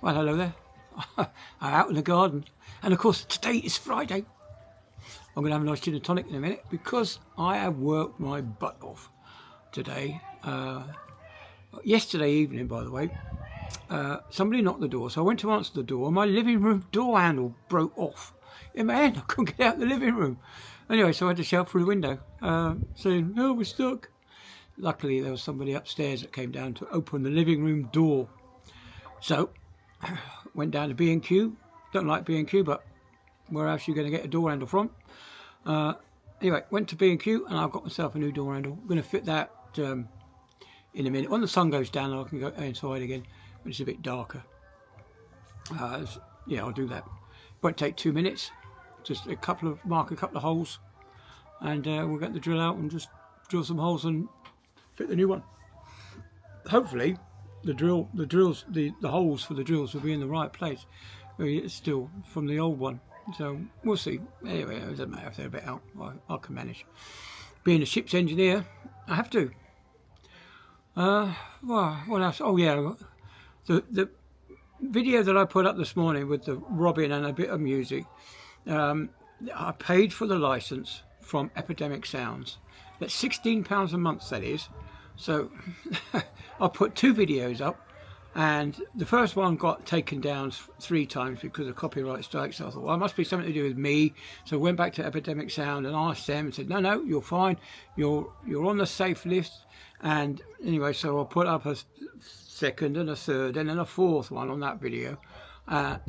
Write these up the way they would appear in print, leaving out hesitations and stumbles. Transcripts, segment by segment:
Well, hello there. I'm out in the garden, and of course today is Friday. I'm going to have a nice gin and tonic in a minute because I have worked my butt off today. Yesterday evening, by the way, somebody knocked the door, so I went to answer the door. My living room door handle broke off in my hand. I couldn't get out of the living room. Anyway, so I had to shout through the window, saying, "Oh, we're stuck." Luckily, there was somebody upstairs that came down to open the living room door. So went down to B&Q. Don't like B&Q, but where else are you going to get a door handle from? Anyway, went to B&Q and I've got myself a new door handle. I'm going to fit that in a minute. When the sun goes down, I can go inside again, but it's a bit darker. Yeah, I'll do that. Won't take 2 minutes. Just mark a couple of holes, and we'll get the drill out and just drill some holes and fit the new one. Hopefully, the holes for the drills will be in the right place. It's still from the old one, so we'll see. Anyway, it doesn't matter if they're a bit out. I can manage. Being a ship's engineer, I have to. Well, what else? Oh yeah, the video that I put up this morning with the robin and a bit of music. I paid for the license from Epidemic Sounds. That's £16 a month, that is. So I put 2 videos up, and the first one got taken down 3 times because of copyright strikes. So I thought, well, it must be something to do with me. So I went back to Epidemic Sound and asked them and said, no, you're fine. You're on the safe list. And anyway, so I put up a second and a third and then a 4th one on that video. And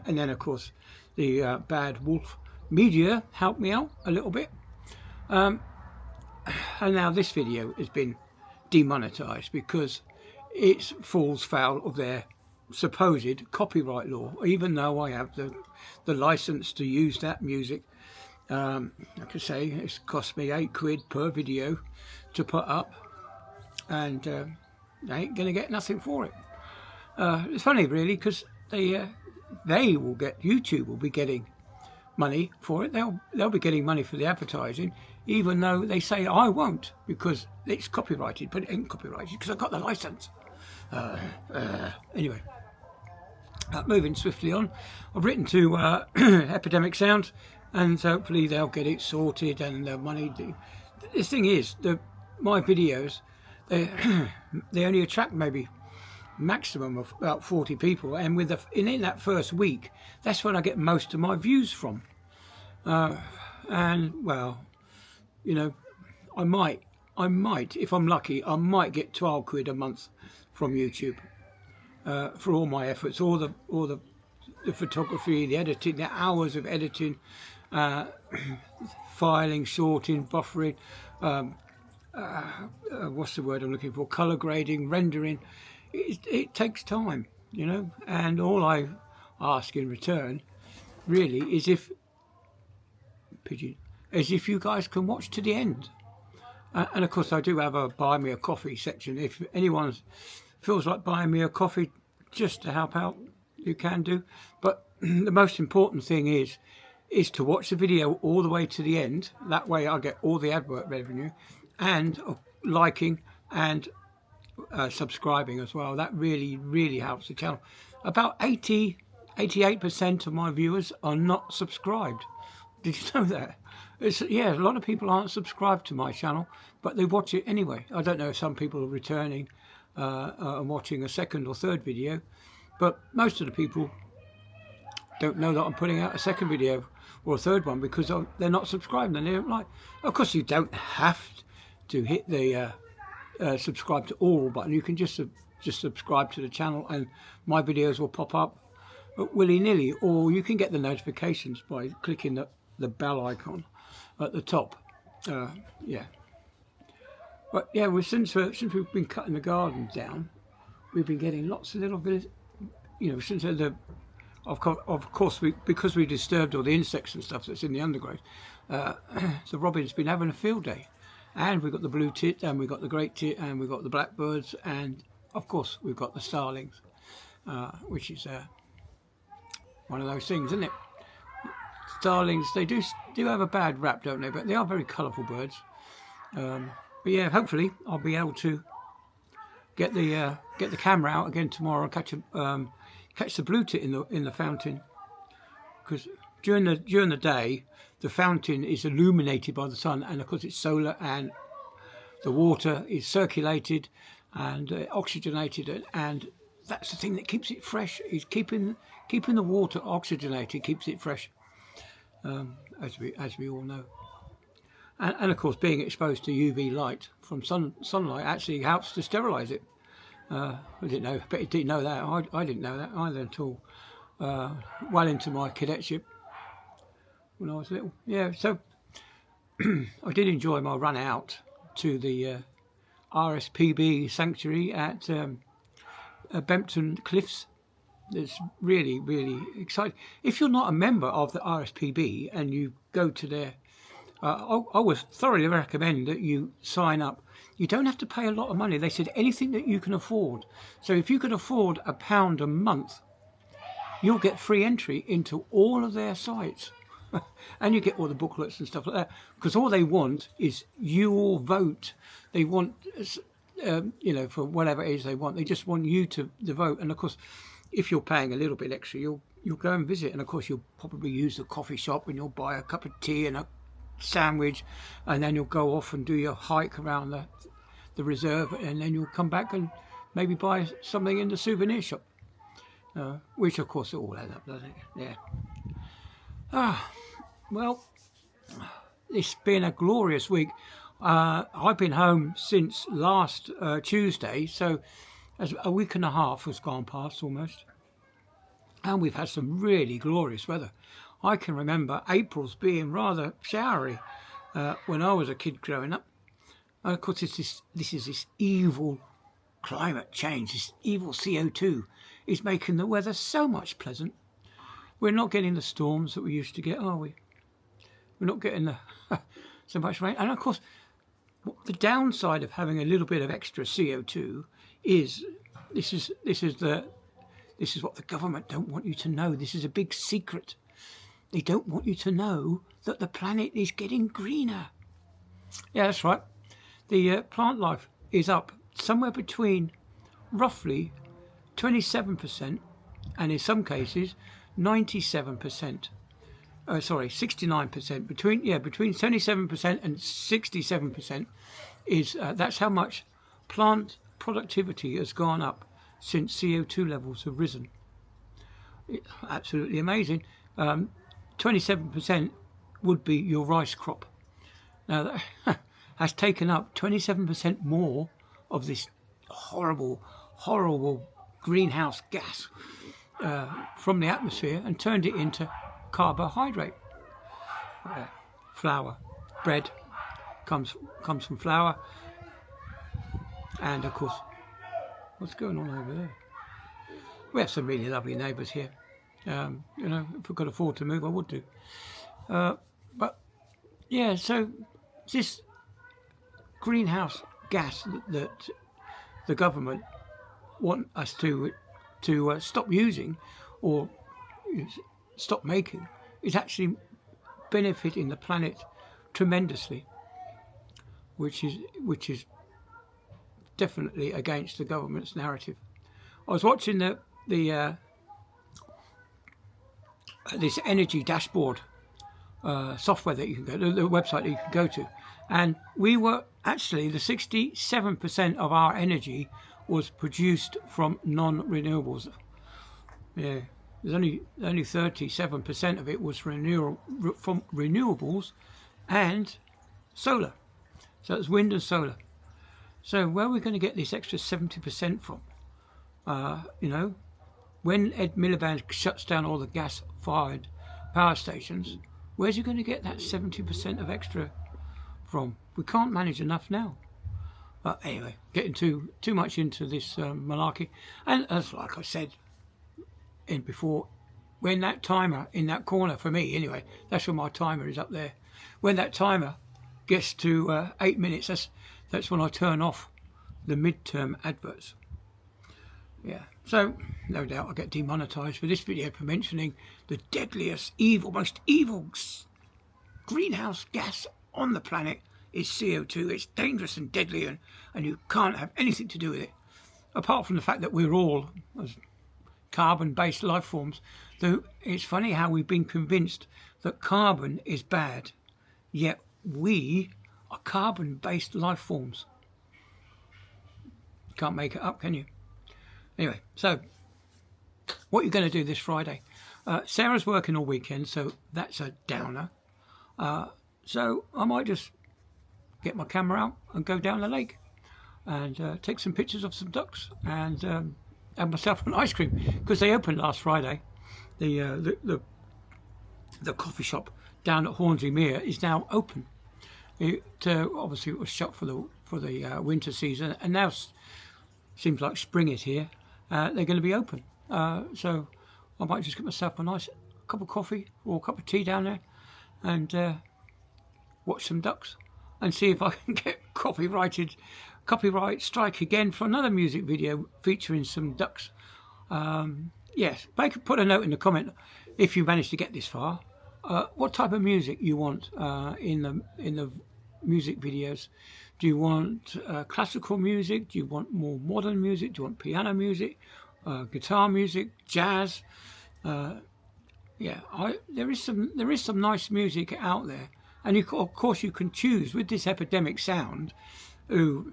then, of course, the Bad Wolf Media helped me out a little bit. And now this video has been demonetized because it falls foul of their supposed copyright law, even though I have the license to use that music. Like I say, it's cost me £8 per video to put up, and they ain't gonna get nothing for it. It's funny really, because they will get, YouTube will be getting money for it. They'll be getting money for the advertising, even though they say I won't because it's copyrighted, but it ain't copyrighted because I got the license. Anyway, moving swiftly on, I've written to Epidemic Sound, and hopefully they'll get it sorted and the money. The thing is, my videos, they only attract maybe maximum of about 40 people, and in that first week, that's when I get most of my views from. And well, you know, I might, if I'm lucky, I might get £12 a month from YouTube for all my efforts, all the photography, the editing, the hours of editing, filing, sorting, buffering, what's the word I'm looking for? Color grading, rendering. It takes time, you know, and all I ask in return really is if you guys can watch to the end. And of course I do have a buy me a coffee section. If anyone feels like buying me a coffee just to help out, you can do. But the most important thing is to watch the video all the way to the end. That way I get all the advert revenue, and liking and subscribing as well. That really helps the channel. About 88% of my viewers are not subscribed. Did you know that? Yeah, a lot of people aren't subscribed to my channel, but they watch it anyway. I don't know if some people are returning and watching a second or third video, but most of the people don't know that I'm putting out a second video or a third one because they're not subscribed and they don't like. Of course, you don't have to hit the subscribe to all button. You can just subscribe to the channel and my videos will pop up willy-nilly, or you can get the notifications by clicking the bell icon at the top. Yeah, but yeah, since we've been cutting the garden down, we've been getting lots of little bits, you know, since of course because we disturbed all the insects and stuff that's in the undergrowth. The robin's been having a field day. And we've got the blue tit, and we've got the great tit, and we've got the blackbirds, and of course we've got the starlings, which is one of those things, isn't it? Starlings, they do have a bad rap, don't they? But they are very colourful birds. But yeah, hopefully I'll be able to get the camera out again tomorrow, catch the blue tit in the fountain, because during the day the fountain is illuminated by the sun, and of course it's solar, and the water is circulated and oxygenated, and that's the thing that keeps it fresh. Is keeping the water oxygenated keeps it fresh, as we all know. And of course, being exposed to UV light from sunlight actually helps to sterilise it. I didn't know. I didn't know that. I didn't know that either until well into my cadetship when I was little. Yeah, so I did enjoy my run out to the RSPB sanctuary at Bempton Cliffs. It's really, really exciting. If you're not a member of the RSPB and you go to their, I would thoroughly recommend that you sign up. You don't have to pay a lot of money. They said anything that you can afford. So if you can afford £1 a month, you'll get free entry into all of their sites. And you get all the booklets and stuff like that. Because all they want is your vote. They want, for whatever it is they want. They just want you to vote. And of course, if you're paying a little bit extra, you'll go and visit. And of course, you'll probably use the coffee shop and you'll buy a cup of tea and a sandwich. And then you'll go off and do your hike around the reserve. And then you'll come back and maybe buy something in the souvenir shop. Which, of course, it all adds up, doesn't it? Yeah. Well, it's been a glorious week. I've been home since last Tuesday, so as a week and a half has gone past almost. And we've had some really glorious weather. I can remember April's being rather showery when I was a kid growing up. And of course, this is this evil climate change, this evil CO2 is making the weather so much pleasant. We're not getting the storms that we used to get, are we? We're not getting so much rain. And of course, the downside of having a little bit of extra CO2 is this is what the government don't want you to know. This is a big secret. They don't want you to know that the planet is getting greener. Yeah, that's right. The plant life is up somewhere between roughly 27% and in some cases 97%. 69%. Between 77% and 67% is that's how much plant productivity has gone up since CO2 levels have risen. Absolutely amazing. 27% would be your rice crop. Now that has taken up 27% more of this horrible greenhouse gas from the atmosphere and turned it into carbohydrate. Flour, bread comes from flour, and of course, what's going on over there? We have some really lovely neighbours here. If we could afford to move, I would do. But yeah, so this greenhouse gas that the government want us to stop using or stop making is actually benefiting the planet tremendously, which is definitely against the government's narrative. I was watching this energy dashboard software that you can go to, the website that you can go to, and we were actually the 67% of our energy was produced from non-renewables. Yeah, there's only 37% of it was from renewables and solar. So it's wind and solar. So where are we going to get this extra 70% from? When Ed Miliband shuts down all the gas-fired power stations, where's he going to get that 70% of extra from? We can't manage enough now. But anyway, getting too much into this malarkey. And as like I said before, when that timer in that corner, for me anyway, that's where my timer is up there. When that timer gets to 8 minutes, that's when I turn off the midterm adverts. Yeah, so no doubt I'll get demonetised for this video for mentioning the deadliest, most evil greenhouse gas on the planet is CO2. It's dangerous and deadly, and you can't have anything to do with it. Apart from the fact that we're all, as carbon-based life forms. Though it's funny how we've been convinced that carbon is bad, yet we are carbon-based life forms. Can't make it up, can you? Anyway, so what you're going to do this Friday? Sarah's working all weekend, so that's a downer. So I might just get my camera out and go down the lake and take some pictures of some ducks and have myself an ice cream, because they opened last Friday. The coffee shop down at Hornsey Mere is now open. Obviously it was shut for the winter season, and now seems like spring is here. They're going to be open, so I might just get myself a nice cup of coffee or a cup of tea down there and watch some ducks and see if I can get copyright strike again for another music video featuring some ducks. Yes, put a note in the comment if you managed to get this far. What type of music you want in the music videos? Do you want classical music? Do you want more modern music? Do you want piano music, guitar music, jazz? Yeah, there is some nice music out there, and of course you can choose with this Epidemic Sound, who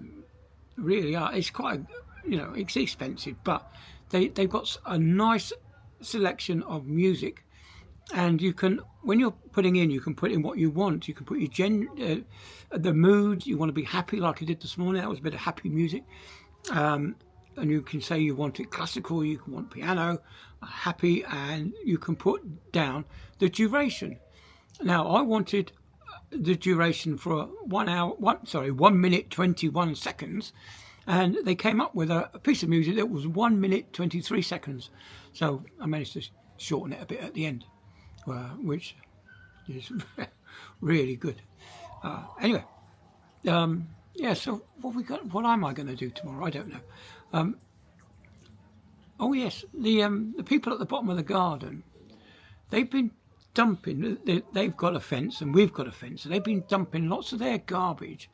really are. It's quite, it's expensive, but they've got a nice selection of music. And you can, when you're putting in, you can put in what you want. You can put your the mood. You want to be happy, like I did this morning. That was a bit of happy music. And you can say you want it classical. You can want piano, happy, and you can put down the duration. Now I wanted the duration for 1 minute 21 seconds, and they came up with a piece of music that was 1 minute 23 seconds. So I managed to shorten it a bit at the end. Which is really good. Anyway, yeah. So what am I going to do tomorrow? I don't know. Oh yes, the people at the bottom of the garden, they've been dumping. They've got a fence and we've got a fence, and they've been dumping lots of their garbage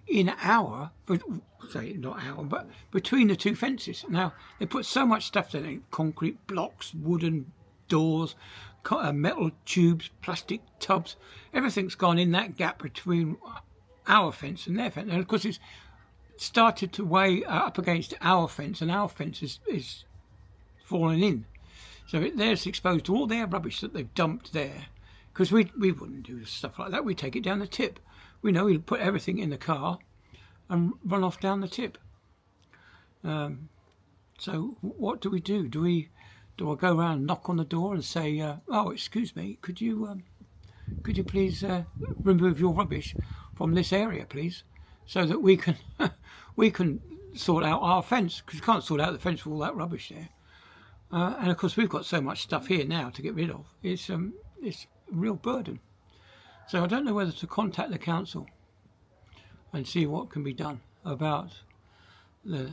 in but between the two fences. Now they put so much stuff there: concrete blocks, wooden doors, metal tubes, plastic tubs. Everything's gone in that gap between our fence and their fence, and of course it's started to weigh up against our fence, and our fence is falling in, so there's exposed to all their rubbish that they've dumped there. Because we wouldn't do stuff like that. We take it down the tip. We put everything in the car and run off down the tip. So what do we do? Do I go around and knock on the door and say, "Oh, excuse me, could you please remove your rubbish from this area, please, so that we can sort out our fence, because you can't sort out the fence with all that rubbish there." And of course, we've got so much stuff here now to get rid of. It's a real burden. So I don't know whether to contact the council and see what can be done about the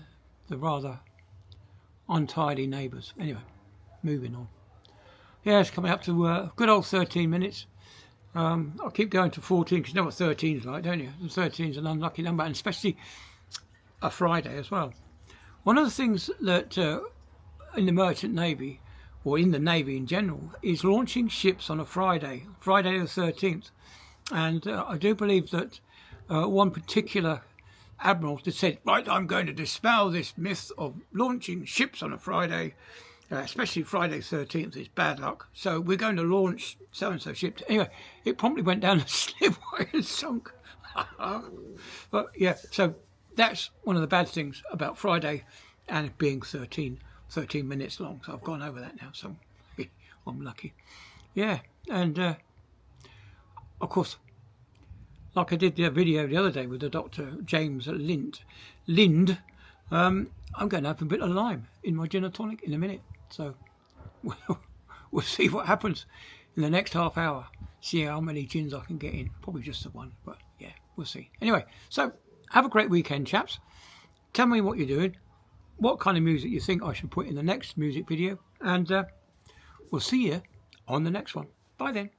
rather untidy neighbours. Anyway. Moving on. Yeah, it's coming up to good old 13 minutes. I'll keep going to 14 because you know what 13 is like, don't you? 13 is an unlucky number, and especially a Friday as well. One of the things that in the Merchant Navy, or in the Navy in general, is launching ships on a Friday the 13th. And I do believe that one particular admiral that said, right, I'm going to dispel this myth of launching ships on a Friday. Especially Friday 13th is bad luck. So we're going to launch so-and-so ship. Anyway, it promptly went down a slipway and sunk. But yeah, so that's one of the bad things about Friday and it being 13 minutes long. So I've gone over that now, so I'm lucky. Yeah, and of course, like I did the video the other day with the Dr. James Lind, I'm going to have a bit of lime in my gin and tonic in a minute. So we'll see what happens in the next half hour. See how many gins I can get in. Probably just the one, but yeah, we'll see. Anyway, so have a great weekend, chaps. Tell me what you're doing, what kind of music you think I should put in the next music video, and we'll see you on the next one. Bye then.